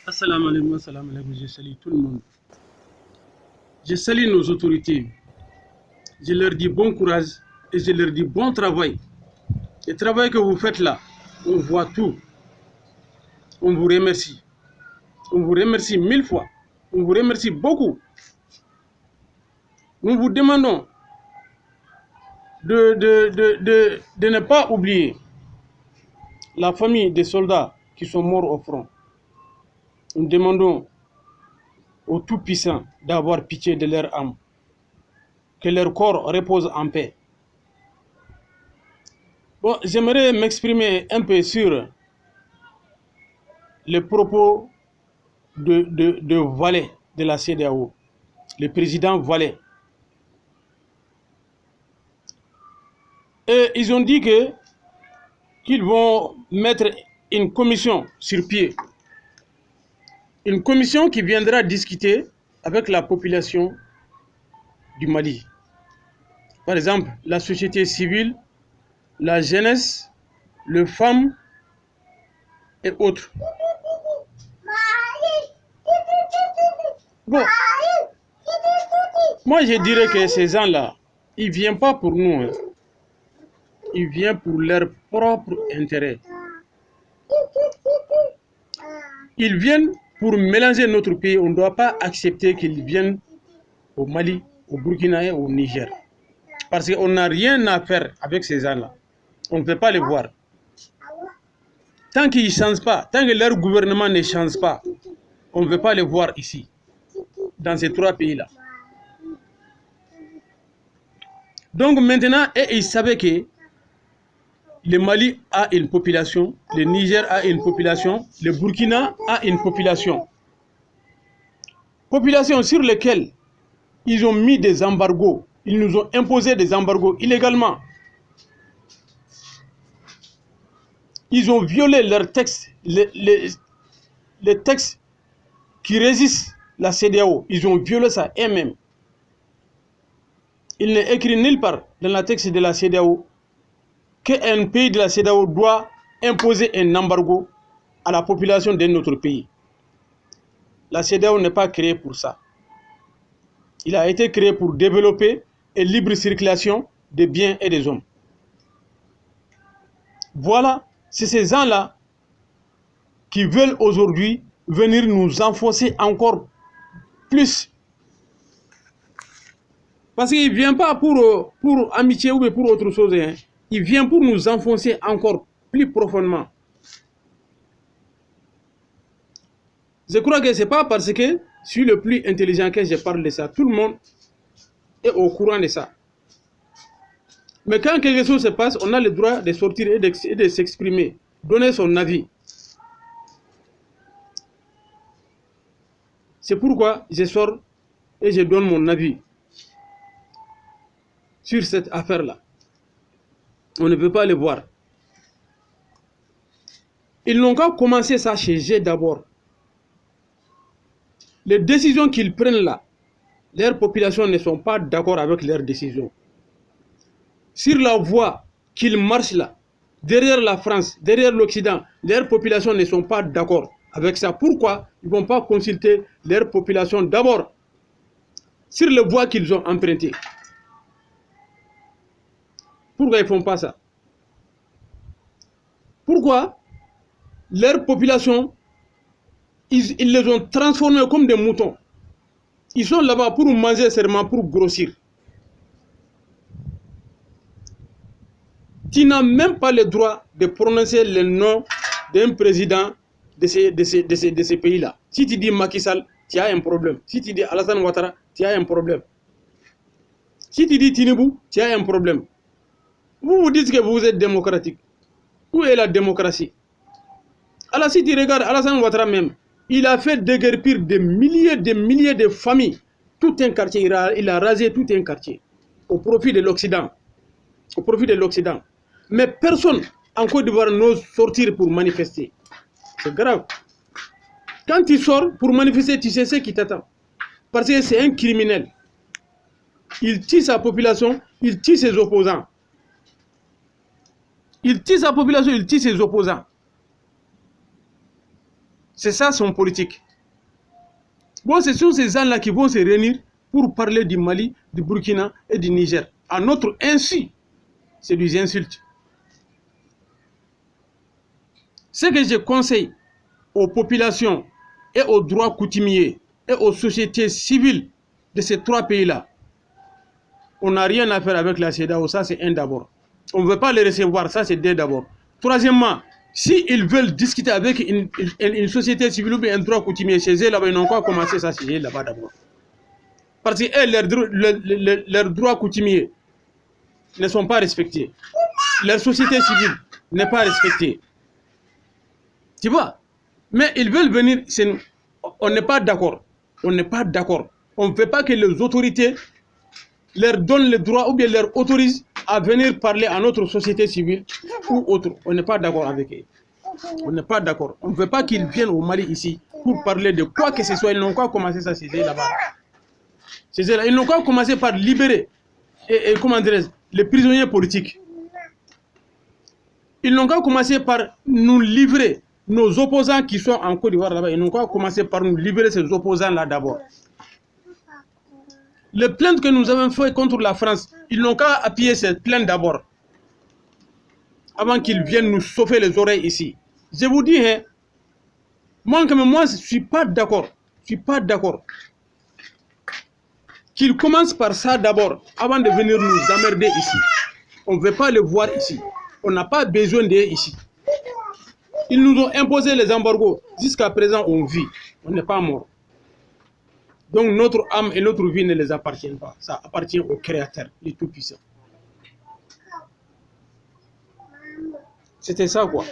Assalamu alaikum, je salue tout le monde. Je salue nos autorités. Je leur dis bon courage et je leur dis bon travail. Le travail que vous faites là, on voit tout. On vous remercie. On vous remercie 1000 fois. On vous remercie beaucoup. Nous vous demandons de ne pas oublier la famille des soldats qui sont morts au front. Nous demandons au Tout-Puissant d'avoir pitié de leur âme, que leur corps repose en paix. Bon, j'aimerais m'exprimer un peu sur les propos de Vallet de la CEDEAO, le président Vallet. Et ils ont dit qu'ils vont mettre une commission sur pied. Une commission qui viendra discuter avec la population du Mali. Par exemple, la société civile, la jeunesse, les femmes et autres. Bon, moi je dirais que ces gens-là, ils ne viennent pas pour nous. Hein. Ils viennent pour leur propre intérêt. Ils viennent pour mélanger notre pays. On ne doit pas accepter qu'ils viennent au Mali, au Burkina et au Niger. Parce qu'on n'a rien à faire avec ces gens-là. On ne peut pas les voir. Tant qu'ils ne changent pas, tant que leur gouvernement ne change pas, on ne veut pas les voir ici, dans ces trois pays-là. Donc maintenant, ils savaient que le Mali a une population, le Niger a une population, le Burkina a une population. Population sur lesquelles ils ont mis des embargos. Ils nous ont imposé des embargos illégalement. Ils ont violé leurs textes, les textes qui résistent la CEDEAO. Ils ont violé ça eux-mêmes. Il n'est écrit nulle part dans le texte de la CEDEAO qu'un pays de la CEDEAO doit imposer un embargo à la population de notre pays. La CEDEAO n'est pas créée pour ça. Il a été créé pour développer une libre circulation des biens et des hommes. Voilà, c'est ces gens-là qui veulent aujourd'hui venir nous enfoncer encore plus. Parce qu'il ne vient pas pour amitié ou pour autre chose. Hein. Il vient pour nous enfoncer encore plus profondément. Je crois que ce n'est pas parce que je suis le plus intelligent que je parle de ça. Tout le monde est au courant de ça. Mais quand quelque chose se passe, on a le droit de sortir et de s'exprimer, donner son avis. C'est pourquoi je sors et je donne mon avis sur cette affaire-là. On ne peut pas le voir. Ils n'ont qu'à commencer ça chez G d'abord. Les décisions qu'ils prennent là, leurs populations ne sont pas d'accord avec leurs décisions. Sur la voie qu'ils marchent là, derrière la France, derrière l'Occident, leurs populations ne sont pas d'accord avec ça. Pourquoi ils ne vont pas consulter leurs populations d'abord sur les voies qu'ils ont empruntées? Pourquoi ils ne font pas ça? Pourquoi leur population, ils les ont transformés comme des moutons? Ils sont là-bas pour manger seulement, pour grossir. Tu n'as même pas le droit de prononcer le nom d'un président de ces pays-là. Si tu dis Macky Sall, tu as un problème. Si tu dis Alassane Ouattara, tu as un problème. Si tu dis Tinubu, tu as un problème. Vous vous dites que vous êtes démocratique. Où est la démocratie? Alors si tu regardes Alassane Ouattara même, il a fait déguerpir des milliers de familles. Tout un quartier, il a rasé tout un quartier. Au profit de l'Occident. Au profit de l'Occident. Mais personne en Côte d'Ivoire n'ose sortir pour manifester. C'est grave. Quand tu sors pour manifester, tu sais ce qui t'attend. Parce que c'est un criminel. Il tue sa population, il tue ses opposants. Il tue sa population, il tue ses opposants. C'est ça son politique. Bon, ce sont ces gens-là qui vont se réunir pour parler du Mali, du Burkina et du Niger. À notre insu, c'est des insultes. Ce que je conseille aux populations et aux droits coutumiers et aux sociétés civiles de ces trois pays-là, on n'a rien à faire avec la CEDEAO, ça c'est un d'abord. On ne veut pas les recevoir, ça c'est deux d'abord. Troisièmement, s'ils veulent discuter avec une société civile ou bien un droit coutumier chez eux, là-bas, ils n'ont pas commencé ça chez eux là-bas d'abord. Parce que leurs droits coutumiers ne sont pas respectés. Leur société civile n'est pas respectée. Tu vois? Mais ils veulent venir, on n'est pas d'accord. On n'est pas d'accord. On ne veut pas que les autorités leur donnent le droit ou bien leur autorisent à venir parler à notre société civile ou autre. On n'est pas d'accord avec eux. On n'est pas d'accord. On ne veut pas qu'ils viennent au Mali ici pour parler de quoi que ce soit. Ils n'ont pas commencé ça chez eux là-bas. Ils n'ont pas commencé par libérer comment dirais-je, les prisonniers politiques. Ils n'ont pas commencé par nous livrer nos opposants qui sont en Côte d'Ivoire là-bas. Ils n'ont pas commencé par nous libérer ces opposants-là d'abord. Les plaintes que nous avons faites contre la France, ils n'ont qu'à appuyer cette plainte d'abord. Avant qu'ils viennent nous chauffer les oreilles ici. Je vous dis, hein, moi je ne suis pas d'accord. Je ne suis pas d'accord. Qu'ils commencent par ça d'abord, avant de venir nous emmerder ici. On ne veut pas les voir ici. On n'a pas besoin d'eux ici. Ils nous ont imposé les embargos. Jusqu'à présent, on vit. On n'est pas mort. Donc notre âme et notre vie ne les appartiennent pas. Ça appartient au Créateur, le Tout-Puissant. C'était ça quoi.